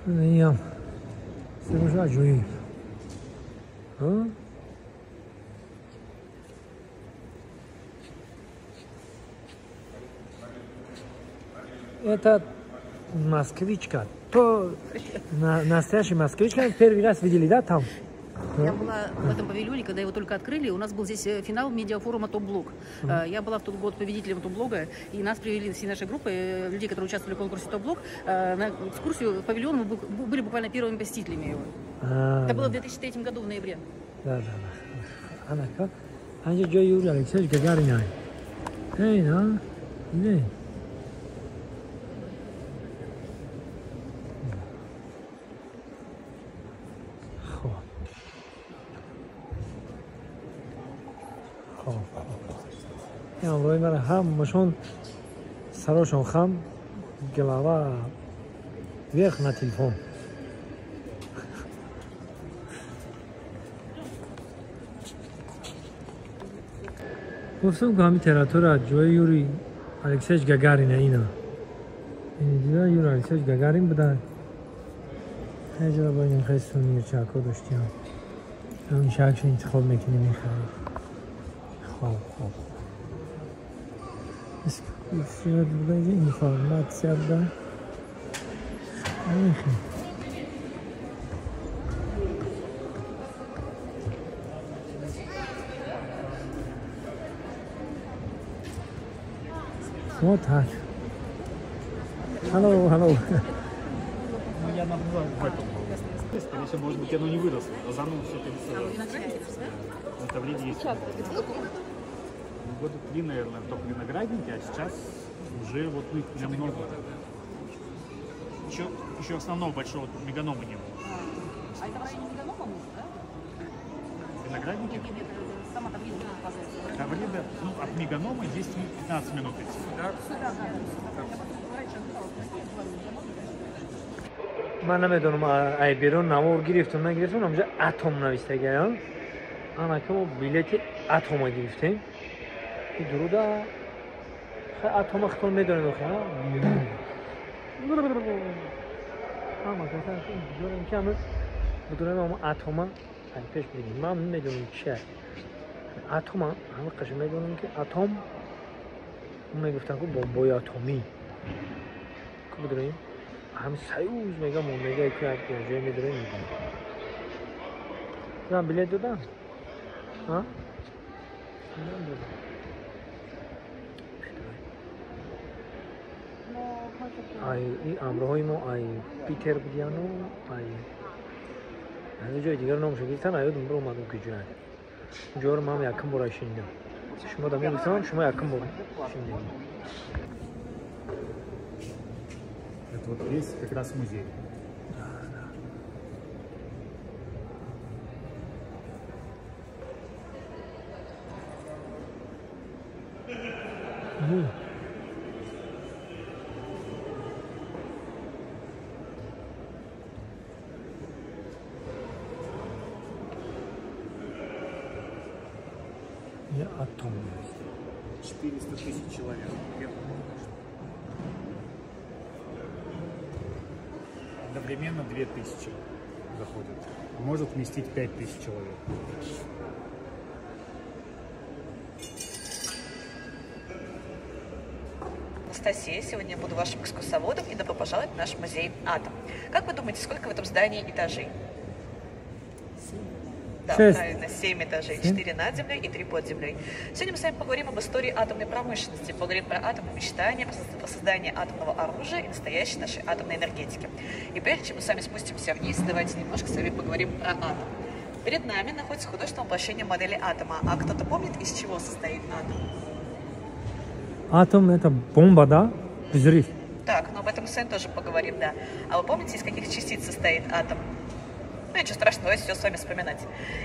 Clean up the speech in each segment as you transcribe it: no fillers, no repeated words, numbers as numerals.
Я соображаю. Это москвичка. То настоящая москвичка. Первый раз видели, да, там? Я была в этом павильоне, когда его только открыли. У нас был здесь финал медиафорума «Топ-блог». Я была в тот год победителем «Топ-блога», и нас привели всей нашей группой, людей, которые участвовали в конкурсе «Топ-блог», на экскурсию в павильон. Мы были буквально первыми посетителями его. Это было в 2003 году, в ноябре. Да. Она как? Анже Юрий Алексеевич Гагарин. Эй, да? Не. امروز من همشون سراشون خم گلاوه ویخ на телефон. گفتم که همین تراتور جای یوری الکسیش گاگارینه اینا. این دیگه یوری الکسیش گاگارین بوده. هجرا با این خیلی میرچاکو داشتیم. همین شخص انتخاب میکنیم میخوام. خوب. Все вроде информация, да. Вот так. Hello. Ну, я наблюдал в этом. Скорее всего, может быть, оно не выросло, а заново все пересадилось. Это в Риге есть. Года 3, наверное, только виноградники, а сейчас уже вот их прям много. Еще основного большого меганома не было. А это в районе меганома, да? Виноградники? Нет, это сама таблица показывает. Таврида, ну, от меганома здесь 15 минут идти. Да? من نمیدونم ای بیرون نمور گرفتم نگرفتم اونجا اتم نوشته گیرم اما که ما بیلت اتم گرفتیم این درودا خیلی اتم اختون میدونیم خیلی اما که داریم که همه بدونیم اما اتم پیش بگیم من میدونم چه اتم همه قشن میدونم که اتم اون میگفتن که بمبای اتمی که بدونیم همه سیوز میگم اون میگه که جای میدونیم میگم من بلیت دادم ها؟ ای امروهای ما ای پیتر بودیانو ای همه جای دیگر نامشو گیرتن ایادون برو اومدم که جای اونجا رو من یکم برای شنیدم شما دمی بیستم شما یکم برای شنیدم Это вот весь как раз музей. Я атом. 400 тысяч человек. Одновременно 2000 заходят. Может вместить 5000 человек. Анастасия, сегодня я буду вашим экскурсоводом и добро пожаловать в наш музей «Атом». Как вы думаете, сколько в этом здании этажей? 7. Да, 6. правильно, 7 этажей, 4 над землей и 3 под землей. Сегодня мы с вами поговорим об истории атомной промышленности, поговорим про атомные мечтания, про создание атомного оружия и настоящей нашей атомной энергетики. И прежде чем мы с вами спустимся вниз, давайте немножко с вами поговорим про атом. Перед нами находится художественное воплощение модели атома. А кто-то помнит, из чего состоит атом? Атом это бомба, да? Взрыв. Так, но об этом мы с вами тоже поговорим, да. А вы помните, из каких частиц состоит атом? ничего страшного, давайте все с вами вспоминать.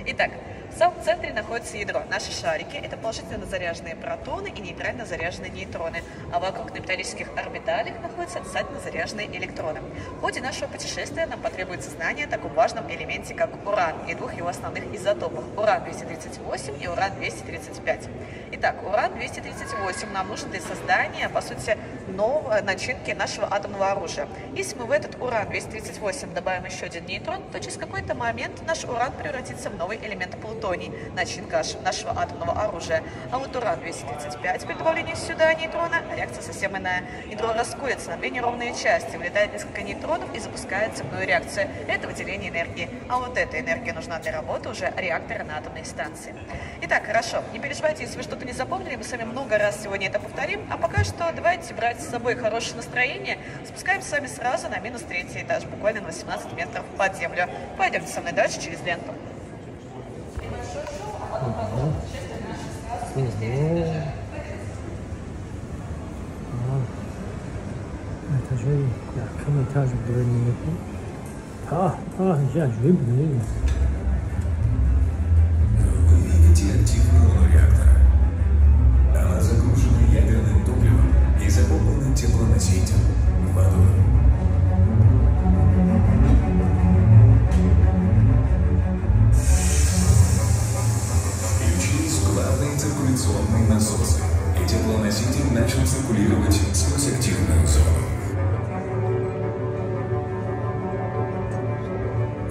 Итак, в самом центре находится ядро. Наши шарики – это положительно заряженные протоны и нейтрально заряженные нейтроны, а вокруг на металлических орбиталях находятся отрицательно заряженные электроны. В ходе нашего путешествия нам потребуется знание о таком важном элементе, как уран, и двух его основных изотопах – уран-238 и уран-235. Итак, уран-238 нам нужен для создания, по сути, новой начинки нашего атомного оружия. Если мы в этот уран-238 добавим еще один нейтрон, то через какой-то момент наш уран превратится в новый элемент плутоний, начинка нашего атомного оружия. А вот уран-235 при добавлении сюда нейтрона, реакция совсем иная. Ядро расходится на две неровные части, вылетает несколько нейтронов и запускает цепную реакцию. Это выделение энергии. А вот эта энергия нужна для работы уже реактора на атомной станции. Итак, хорошо, не переживайте, если вы что-то не запомнили, мы с вами много раз сегодня это повторим. А пока что давайте брать с собой хорошее настроение. Спускаемся с вами сразу на минус 3-й этаж, буквально на 18 метров под землю. Пойдемте со мной дальше через ленту. этажей, якın этаж бөлінеді. Я жив. Вы видите активную реактора. Она загружена ядерным топливом и заполнена теплоносителем водой. Включились главные циркуляционные насосы, и теплоноситель начал циркулировать сквозь активную зону.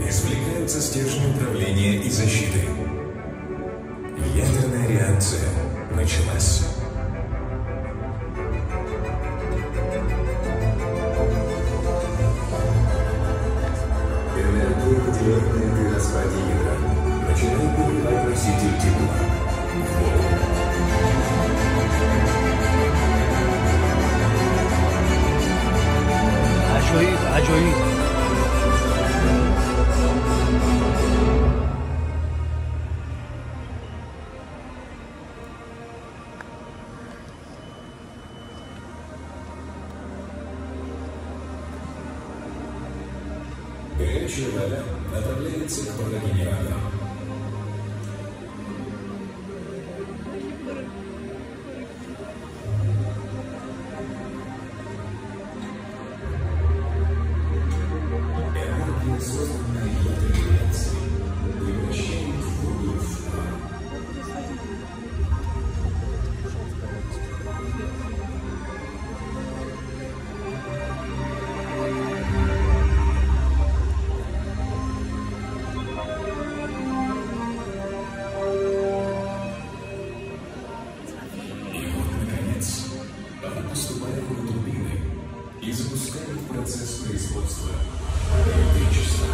Извлекаются стержни управления и защиты. Ядерная реакция началась. Энергия, выделенная при распаде ядра, начинает поднимать носитель тепла в воду. Acayip. Горячая вода направляется к парогенератору. Энергия, созданная ядерной реакцией, превращает воду в пар. Поступает на турбины и запускает процесс производства электричества.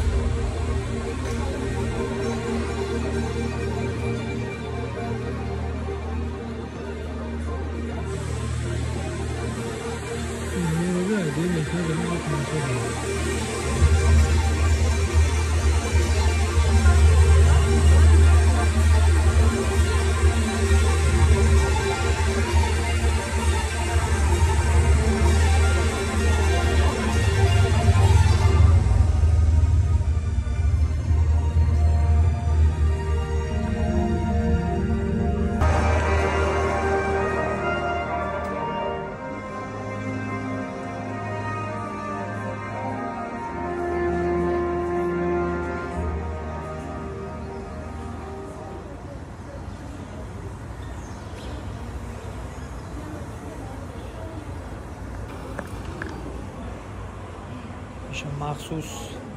مخصوص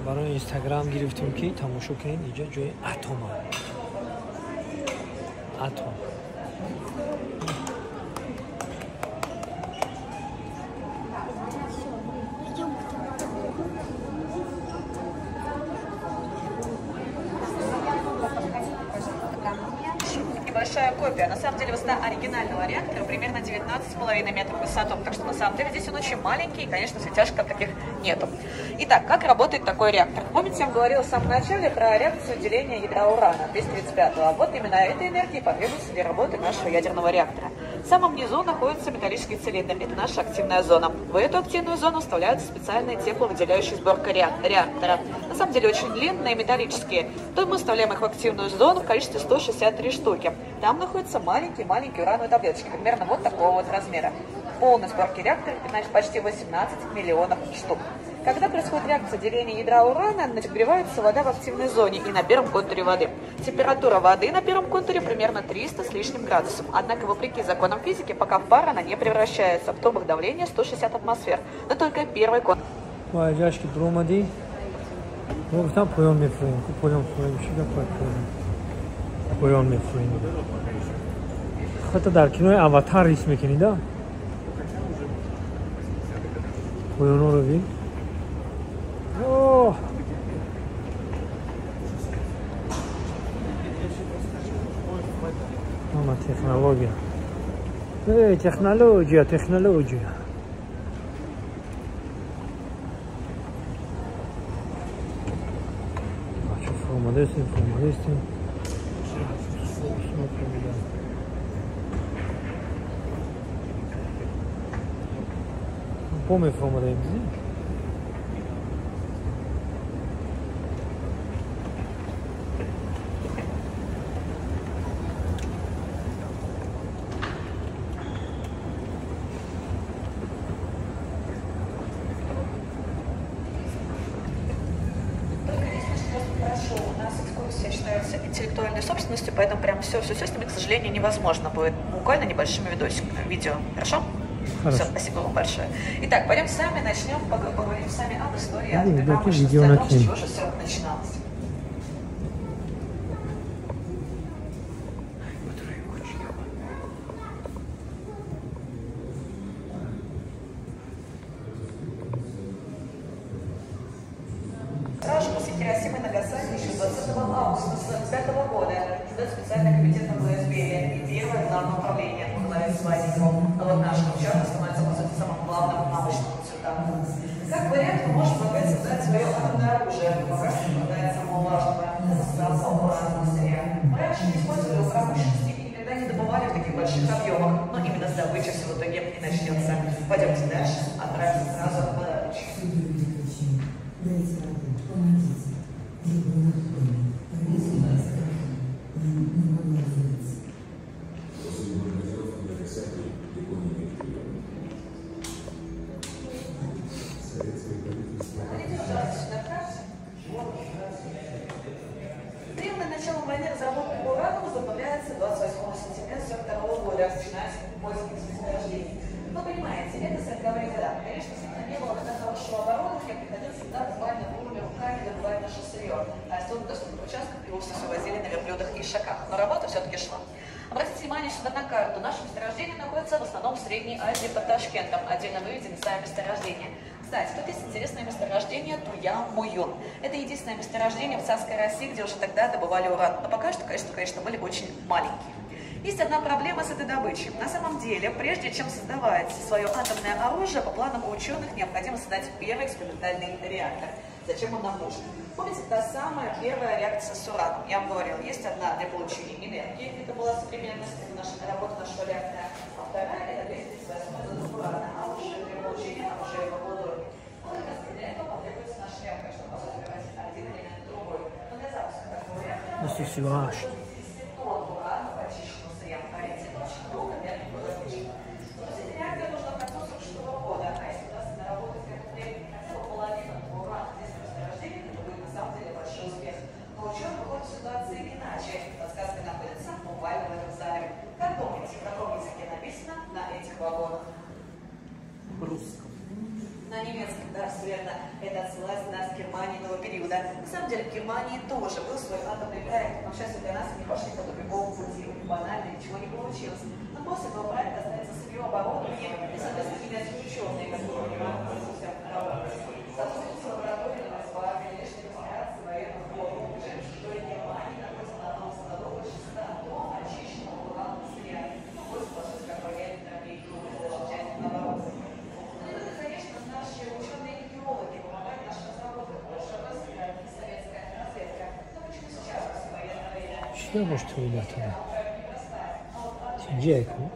برای اینستاگرام گرفتیم که تماشا کنین. اینجا جای اتم اتم Небольшая копия. На самом деле высота оригинального реактора примерно 19,5 метров в высоту. Так что на самом деле здесь он очень маленький, и, конечно, светяшек как таких нету. Итак, как работает такой реактор? Помните, я вам говорила в самом начале про реакцию деления ядра урана 235. А вот именно этой энергии потребуется для работы нашего ядерного реактора. В самом низу находится металлический цилиндр. Это наша активная зона. В эту активную зону вставляются специальные тепловыделяющие сборка реактора. На самом деле очень длинные, металлические. То мы вставляем их в активную зону в количестве 163 штуки. Там находятся маленькие-маленькие урановые таблеточки, примерно вот такого вот размера. Полной сборки реактора, значит, почти 18 миллионов штук. Когда происходит реакция деления ядра урана, нагревается вода в активной зоне и на первом контуре воды. Температура воды на первом контуре примерно 300 с лишним градусов. Однако, вопреки законам физики, пока в пар она не превращается. В трубах давление 160 атмосфер. Но только первый контур. واجهش که در اومدی گفتم پایان میفرین که پایان فرین میشه که پایان میفرین حتی در کنار اواتار ریس میکنید پایان ها رو بین اوه اما تکنولوژیا تکنولوژیا Modestin, modestin. Помню формулу. Интеллектуальной собственностью, поэтому прям все с ними, к сожалению, невозможно будет. Буквально небольшими видео. Хорошо? Все, спасибо вам большое. Итак, пойдем сами начнем, поговорим сами об истории атомной промышленности, о том, с чего же все начиналось. Сразу после Хиросимы и Нагасаки еще 20 августа 1945 года создает специальный комитет на ФСБ и первое главное управление во главе с Владимиром. А вот наш участок становится, по сути, самым главным научным цветом. Как вариант, мы можем опять создать свое атомное оружие, пока что не хватает самого важного – это создаться уранного сырья. Мы раньше не использовали в промышленности и никогда не добывали в таких больших объемах, но именно с добычей все в итоге и начнется. Пойдемте дальше, отправимся сразу в добычу. Приемное начало войны разработка урана возобновляется 28 сентября 1942 года, начинается поиски месторождений. Но понимаете, это 40-е годы. Конечно, всегда не было тогда хорошего оборудования, приходилось всегда буквально голыми руками добывать наше сырье. А из трудно доступных участков его все возили на верблюдах и ишаках. Но работа все-таки шла. Обратите внимание сюда на карту. Наше месторождение находится в основном в Средней Азии под Ташкентом. Отдельно выведены сами месторождения. Кстати, тут есть интересное месторождение Туян-Муюн. Это единственное месторождение в царской России, где уже тогда добывали уран. Но пока что, конечно, были очень маленькие. Есть одна проблема с этой добычей. На самом деле, прежде чем создавать свое атомное оружие, по планам ученых необходимо создать первый экспериментальный реактор. Зачем он нам нужен? Помните, та самая первая реакция с ураном? Я вам говорила, есть одна для получения энергии, это была современность, это наша работа нашего реактора. А вторая – это 238 доза урана, а уже для получения оружия по плодородию. Вот как раз для этого потребуется наш реактор, чтобы посмотреть один элемент другой. Но для запуска такого реактора урана почищенного сырья в Париже очень долго для добычи. Но этот реактор нужно к концу 1946 года, а если удастся наработать как времени хотя бы половину урана здесь месторождения, это будет на самом деле большой успех. Но ученые выходят в ситуации иначе. Подсказка находится буквально в этом зале. Как думаете, на каком языке написано на этих вагонах? Русском. На немецком, да, все верно. Это отсылается нас к Германии нового периода. На самом деле в Германии тоже был свой атомный проект, но, к счастью для нас, они пошли по другому пути, банально, ничего не получилось. Но после этого проекта останется сырье, оборудование и, соответственно, немецкие ученые, которые понимают, что все работает. Сотрудники лаборатории назвали лишние регистрации военных форм, что и Германия находится на одном складу больше 100 тонн очищенного уранового сырья. Ну, будет сложиться, как военные трофеи, даже часть наоборот. Наши ученые и геологи помогают нашим разработкам. Большой рост играет советская разведка. Но почему сейчас, после военного времени? Что может быть это? Сидяйку.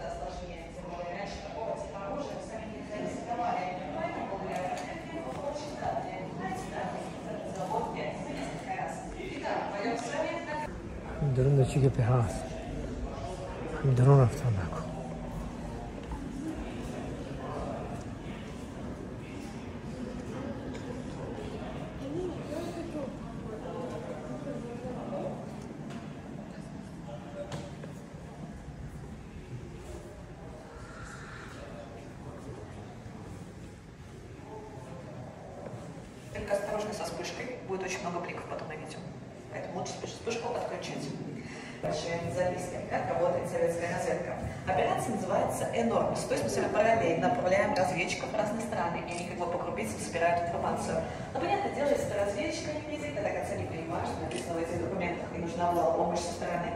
درون چی که هست همین درون رفتم نکن Только осторожно со вспышкой, будет очень много бликов потом на видео. Поэтому лучше вспышку отключить. Большие записки. Как работает советская разведка? Операция называется «Энормис», то есть мы с вами параллельно направляем разведчиков в разные страны, и они как бы по крупицам собирают информацию. Но, понятное дело, если эта разведчика не видит, это как не понимаешь, что написано в этих документах, и нужна была помощь со стороны.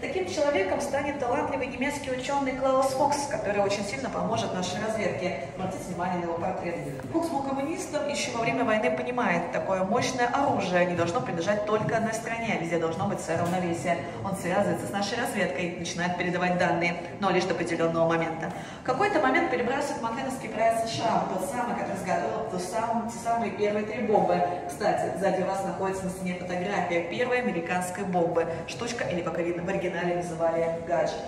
Таким человеком станет талантливый немецкий ученый Клаус Фукс, который очень сильно поможет нашей разведке. Обратите внимание на его портрет. Фукс был коммунистом, еще во время войны понимает, такое мощное оружие не должно принадлежать только одной стране, везде должно быть свое равновесие. Он связывается с нашей разведкой, начинает передавать данные, но лишь до определенного момента. В какой-то момент перебрасывает Манхэттенский проект США, тот самый, который изготовил те самые первые 3 бомбы. Кстати, сзади вас находится на стене фотография первой американской бомбы. Штучка, или, как видно, в оригинале называли гаджет.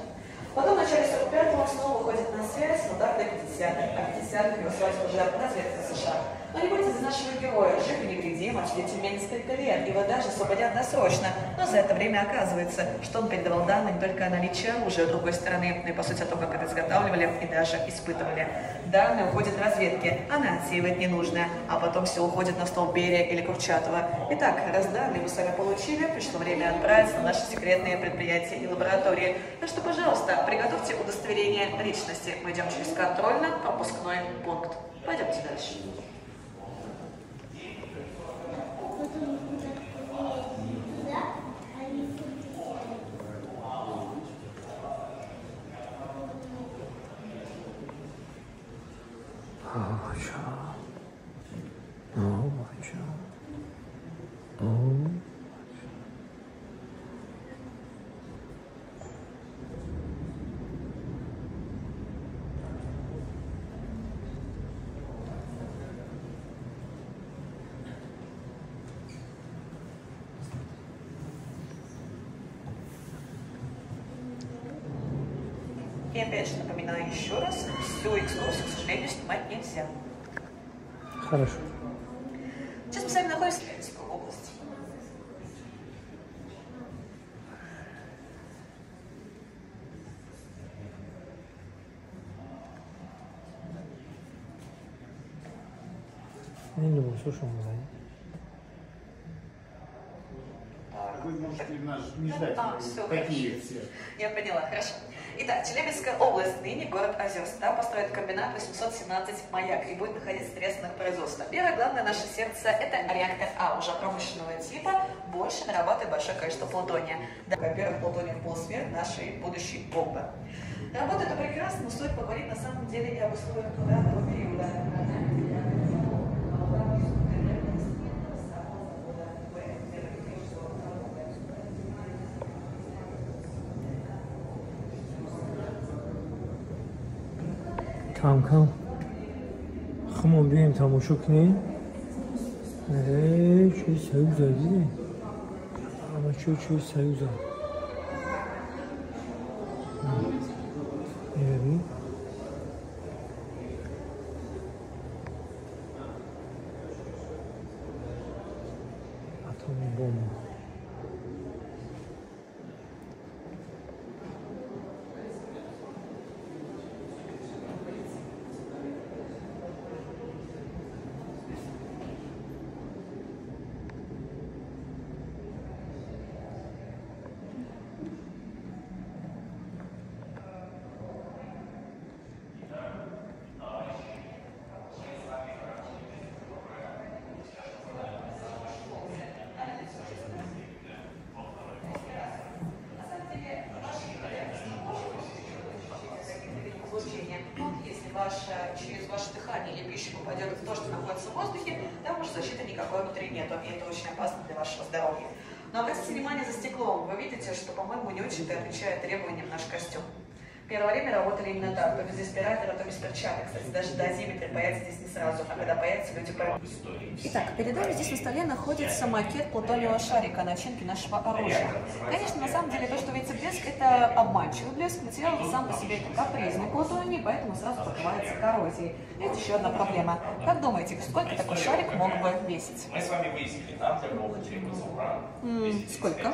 Потом в начале 45-го он снова выходит на связь, но так до 50-х. А 50-х его связь уже разведка США. Но не бойтесь за нашего героя, жив и невредим, отсидите несколько лет, его даже освободят досрочно. Но за это время оказывается, что он передавал данные не только о наличии оружия другой стороны, но и по сути о том, как это изготавливали и даже испытывали. Данные уходят разведке, она отсеивает ненужное, а потом все уходит на стол Берия или Курчатова. Итак, раз данные вы сами получили, пришло время отправиться на наши секретные предприятия и лаборатории. Так что, пожалуйста, приготовьте удостоверение личности. Мы идем через контрольно-пропускной пункт. Пойдемте дальше. И опять же напоминаю еще раз, всю экскурсию, к сожалению, снимать нельзя. Хорошо. Сейчас мы с вами находимся в Ленинской области. Я не буду, слушай, мы занят. Вы можете не ждать, все, какие все. Я поняла, хорошо. Итак, Челябинская область, ныне город Озерск. Там построят комбинат 817 «Маяк» и будет находиться средства на производство. Первое, главное, наше сердце – это реактор А, уже промышленного типа, больше нарабатывает большое количество плутония. Да, во-первых, плутоний в полусфер нашей будущей бомбы. Работает это прекрасно, но стоит поговорить на самом деле и об условиях труда того периода. کم کم خمون بیایم تماشا کنیم چه سیوز دیدیم اما چه سیوز ببین اتمی بمب через ваше дыхание или пища попадет в то, что находится в воздухе, там уже защиты никакой внутри нету, и это очень опасно для вашего здоровья. Но обратите внимание за стеклом, вы видите, что, по-моему, не очень-то отвечает требованиям наш костюм. Первое время работали именно так, то без респиратора, то без перчаток. Кстати, даже дозиметр появится здесь не сразу, а когда появится, люди поймут. Итак, перед нами здесь на столе находится макет плутониевого шарика, начинки нашего оружия. Конечно, на самом деле, то, что видите блеск, это обманчивый блеск. Материал сам по себе это капризный плутоний, поэтому сразу покрывается коррозией. Есть еще одна проблема. Как думаете, сколько такой шарик мог бы весить? Мы с вами выяснили, нам для перекуса урана. Сколько?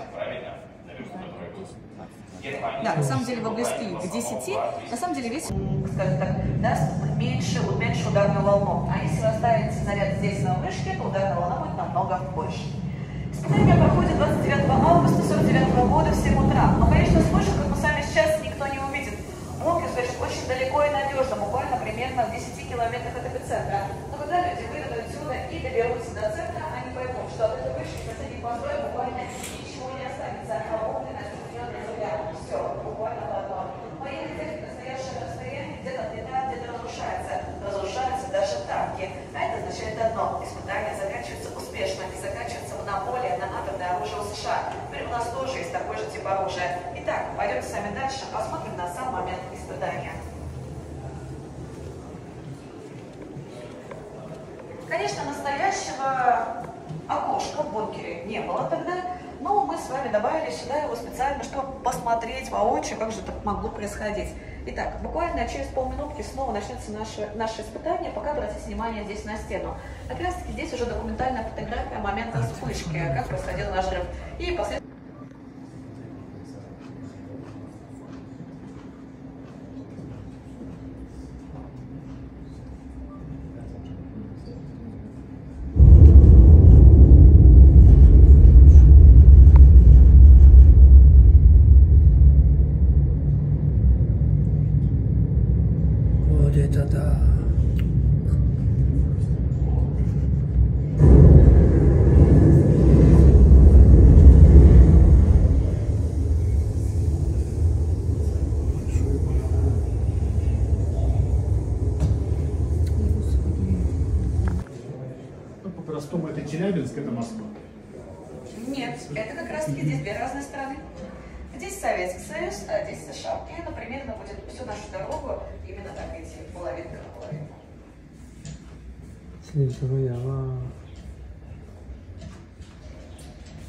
Да, на самом деле в области к 10, на самом деле весит, скажем так, даст меньше ударную волну. А если вы оставите заряд здесь на вышке, то ударная волна будет намного больше. Испытание проходит 29 августа 1949 года в 7 утра. Но, конечно, слышно, как мы сами сейчас никто не увидит. Бункер стоит очень далеко и надежно, буквально примерно в 10 километрах от эпицентра. Но когда люди выйдут отсюда и доберутся до центра, они поймут, что от этой вышки соседних построек буквально ничего не останется. Все, буквально по одному. Военная техника, стоящая на расстоянии, где-то отлетает, где-то разрушается. Разрушаются даже танки. А это означает одно. Испытание заканчивается успешно и заканчивается монополия на атомное оружие у США. Теперь у нас тоже есть такой же тип оружия. Итак, пойдемте с вами дальше, посмотрим на сам момент испытания. Конечно, настоящего окошка в бункере не было тогда, но мы с вами добавили сюда его специально, чтобы посмотреть воочию, как же это могло происходить. Итак, буквально через полминутки снова начнется наше испытание, пока обратите внимание здесь на стену. Как раз таки здесь уже документальная фотография момента вспышки, как происходил наш взрыв. И последовательно... Это да. Ну, по-простому, это Челябинск, это Москва. Нет, это как раз таки здесь две разные страны. Здесь Советский Союз, а здесь США. И это примерно будет всю нашу дорогу именно так идти, половинка на половину.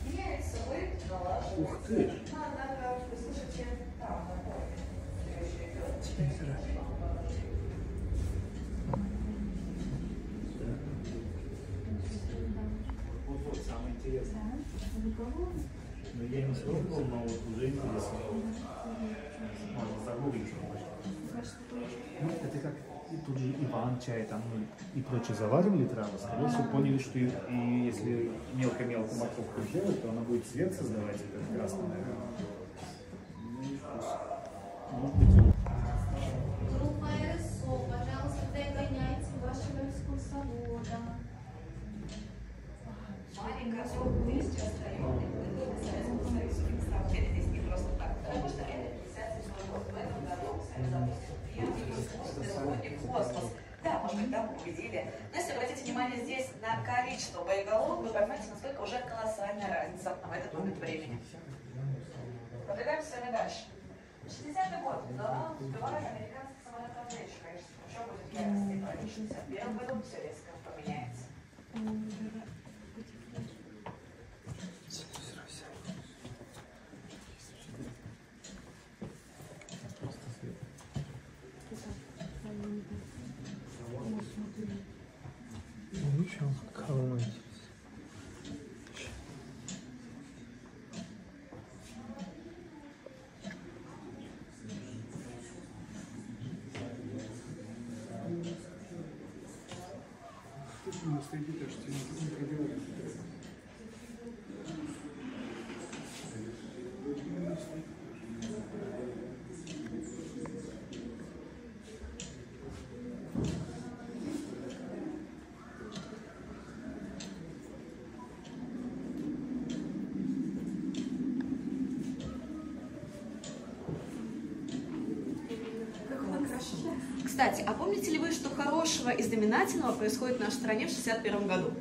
Меняется быт, налаживается. Ух ты! Надо, вы слышите, там, на поле. идет. Вот самое интересное. Но я не пробовал, но вот уже интересно. Можно загуглить. Ну, это как и тут же Иван чай там и прочее заваривали травы. Скорее всего, поняли, что и если мелко-мелко морковку сделать, то она будет цвет создавать, этот красный, наверное. Группа РСО, пожалуйста, догоняйте вашего экскурсовода. Маленькая группа вместе остается. Это здесь не просто так. Потому что это 57 год. В этом году сами запустили космос. Да, может быть, там победили. Но если обратите внимание здесь на количество боеголовок, вы поймете, насколько уже колоссальная разница в этот момент времени. Продвигаемся с вами дальше. 60-й год. Да, успевает американский самолет «Авдеевич», конечно. Что будет ярости? В 61-м году все резко поменяется. Кстати, а помните ли вы, что хорошего и знаменательного происходит в нашей стране в 61 году?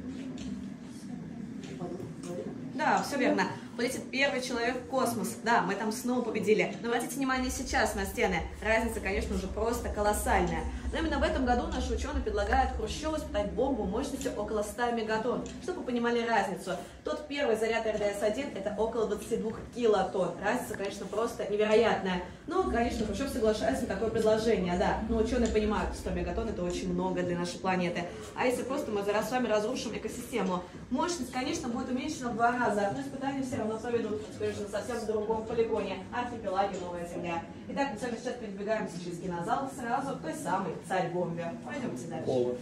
Да, все верно. полетит первый человек в космос. Да, мы там снова победили. Но обратите внимание сейчас на стены. Разница, конечно, уже просто колоссальная. Но именно в этом году наши ученые предлагают Хрущеву испытать бомбу мощностью около 100 мегатонн. Чтобы вы понимали разницу. Тот первый заряд РДС-1 это около 22 килотонн. Разница, конечно, просто невероятная. Но, конечно, Хрущев соглашается на такое предложение, да. Но ученые понимают, 100 мегатонн это очень много для нашей планеты. А если просто мы с вами разрушим экосистему? Мощность, конечно, будет уменьшена в 2 раза, но испытания все равно проведут, теперь уже на совсем другом полигоне, архипелаге Новая Земля. Итак, мы с вами сейчас передвигаемся через кинозал сразу к той самой царь-бомбе. Пойдемте дальше.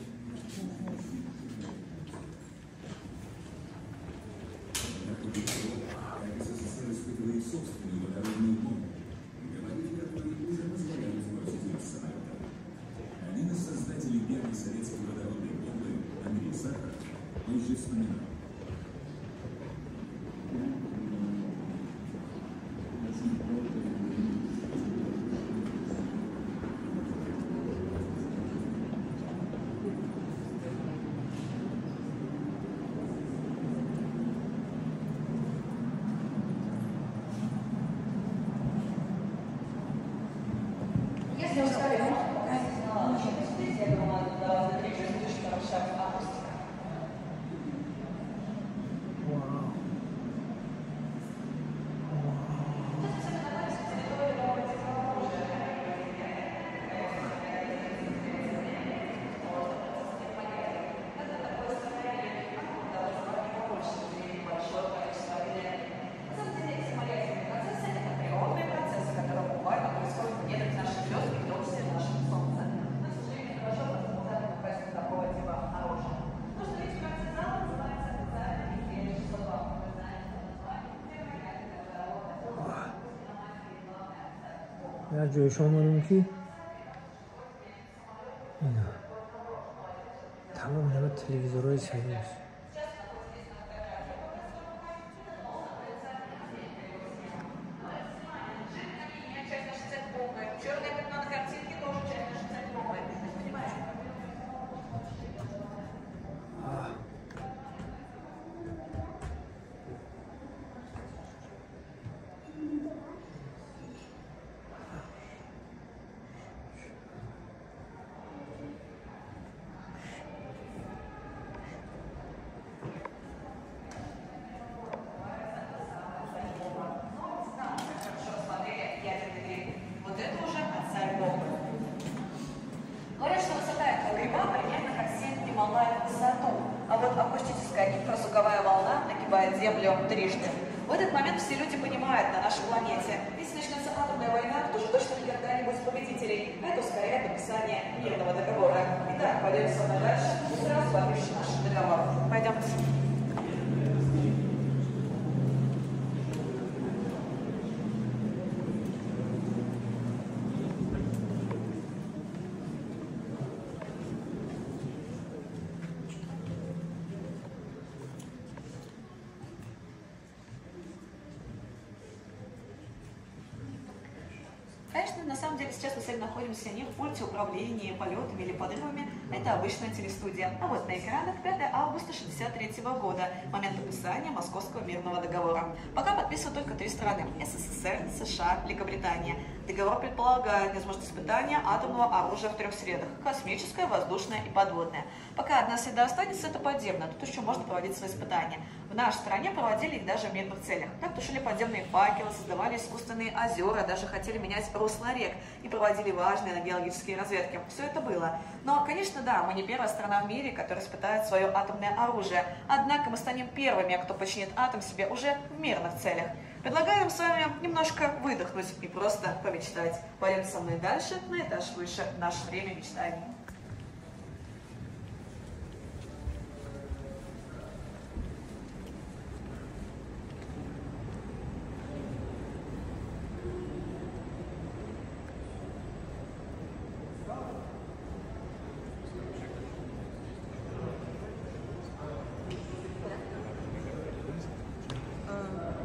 СССР испытывает собственную водородную бомбу. Говорили, которые уже позволяют сбросить вес самолета. Один из создателей первой советской водородной бомбы, Андрей Сахаров, позже вспоминал. هر جای شما که اینا تمام اینا تلویزیون‌های سریاست. Говорят, что высота этого гриба примерно как 7 Гималаев в высоту, а вот акустическая инфразвуковая волна нагибает Землю трижды. В этот момент все люди понимают на нашей планете, если начнется атомная война, то уже точно никогда не будет победителей. Это ускоряет подписание мирного договора. Итак, пойдем со мной дальше и сразу подпишем наш договор. Пойдемте. Конечно, на самом деле сейчас мы с вами находимся не в пульте управления полетами или подрывами, это обычная телестудия. А вот на экранах 5 августа 1963 года, момент подписания Московского мирного договора. Пока подписывают только 3 страны – СССР, США, Великобритания. Договор предполагает возможность испытания атомного оружия в 3 средах – космическое, воздушное и подводное. Пока одна среда останется, это подземная, тут еще можно проводить свои испытания. В нашей стране проводили их даже в мирных целях. Так тушили подземные факелы, создавали искусственные озера, даже хотели менять русло рек и проводили важные геологические разведки. Все это было. Но, конечно, да, мы не первая страна в мире, которая испытает свое атомное оружие. Однако мы станем первыми, кто починит атом себе уже в мирных целях. Предлагаю нам с вами немножко выдохнуть и просто помечтать. Пойдем со мной дальше, на этаж выше, в наше время мечтаний.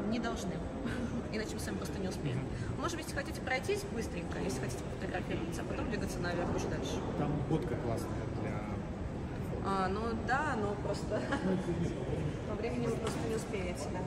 Не должны, иначе мы с вами просто не успеем. Может быть, хотите пройтись быстренько, если хотите фотографироваться, а потом двигаться наверх уже дальше. Там будка классная для... Ну да, но просто по времени вы просто не успеете, да.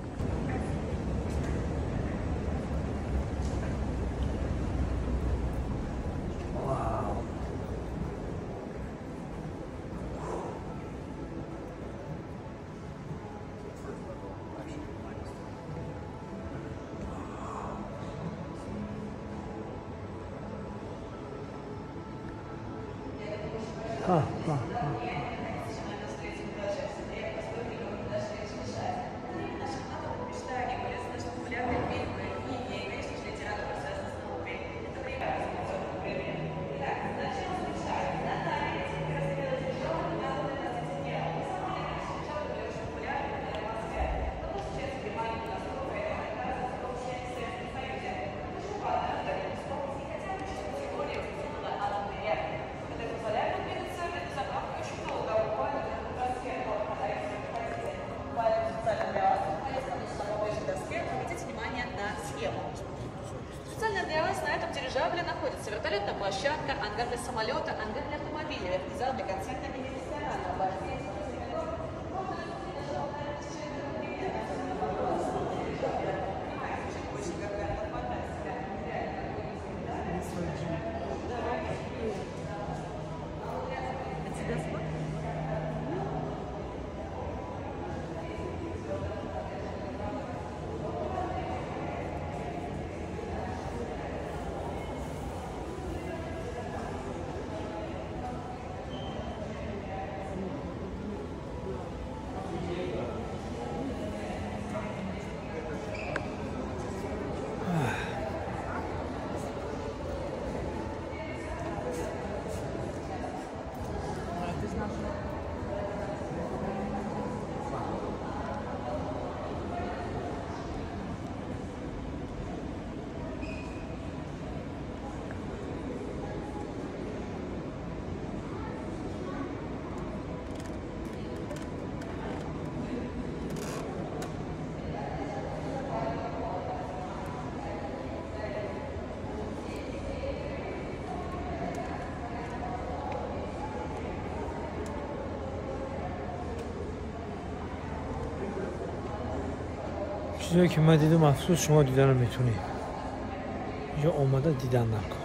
Вау. Специально для вас на этом дирижабле находится вертолетная площадка, ангар для самолета, ангар для автомобиля, верхний зал для концерта и ресторана. چیزایی که من دیدم افسوس شما دیدن رو میتونید اینجا اومده دیدن نکن.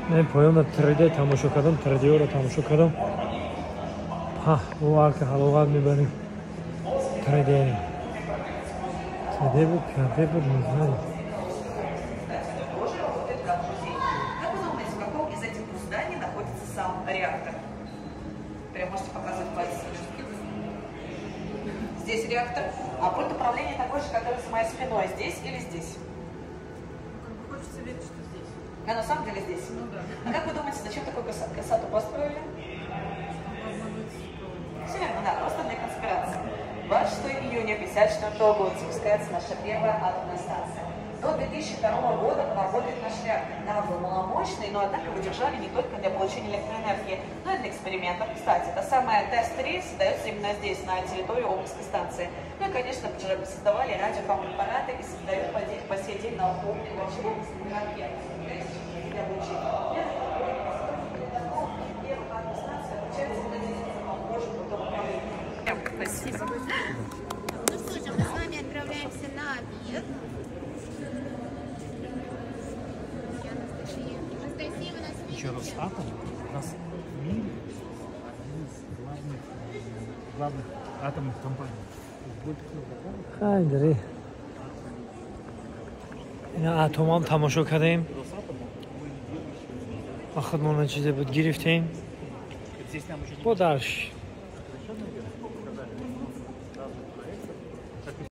من پایان 3D تماشا کردم، 3D رو تماشا کردم. با که حلاوت میبریم 3D بود، 5D بود، میزنم. Реактор. Прям можете показывать пальцы. Здесь реактор, а пульт управления такой же, который за моей спиной. Здесь или здесь? Хочется верить, что здесь. А на самом деле здесь? Ну да. А как вы думаете, зачем такую красоту построили? Все верно, да, просто для конспирации. 26 июня 1954 года запускается наша первая атомная станция. До 2002 года работает наш реактор. Да, был маломощный, но однако его держали не только для получения электроэнергии, но и для экспериментов. Кстати, это самая тест-3 создается именно здесь, на территории Обнинской станции. Ну и, конечно, создавали радиокомпрепараты и создают по сей день наукообменные ракеты. Для обучения. Спасибо. Ну что же, мы с вами отправляемся на обед. Анастасия, у нас Еще раз, атом у нас в мире один из главных атомных компаний. خیلی این اتم هم تماشا کردیم و خودمون چیزی بود گرفتیم با درش